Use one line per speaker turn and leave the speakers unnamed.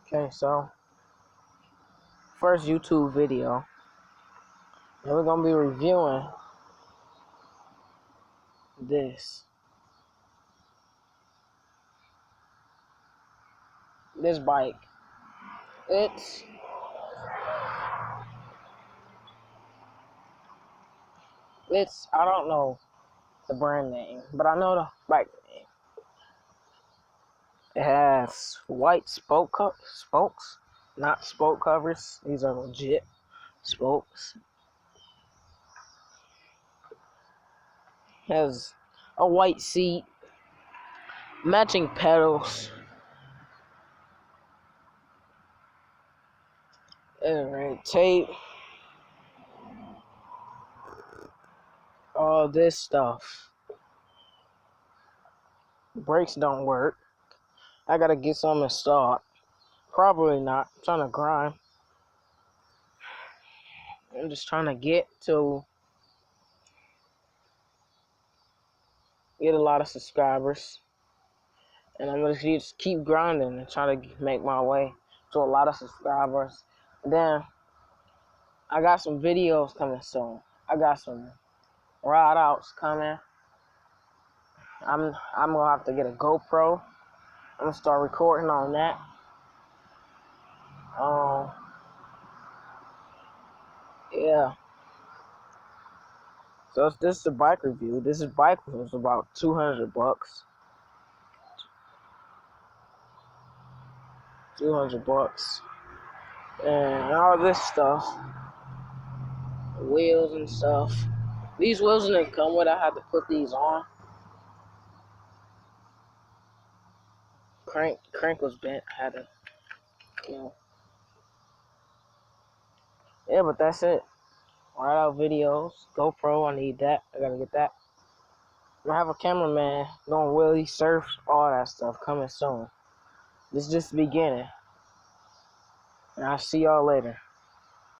Okay, so first YouTube video, and we're gonna be reviewing this bike. It's I don't know the brand name, but I know the bike name. It has white spokes, not spoke covers. These are legit spokes. Has a white seat, matching pedals, and red tape. All this stuff. Brakes don't work. I gotta get some installed. Probably not. I'm trying to grind. I'm just trying to get a lot of subscribers. And I'm gonna just keep grinding and try to make my way to a lot of subscribers. Then I got some videos coming soon. I got some ride outs coming. I'm gonna have to get a GoPro. I'm gonna start recording on that. Yeah. So this is a bike review. This bike was about $200. $200. And all this stuff. Wheels and stuff. These wheels didn't come with. I had to put these on. Crank was bent. I had to, Yeah, but that's it. Ride out videos. GoPro, I need that. I gotta get that. I have a cameraman doing wheelie, surf, all that stuff coming soon. This is just the beginning. And I'll see y'all later.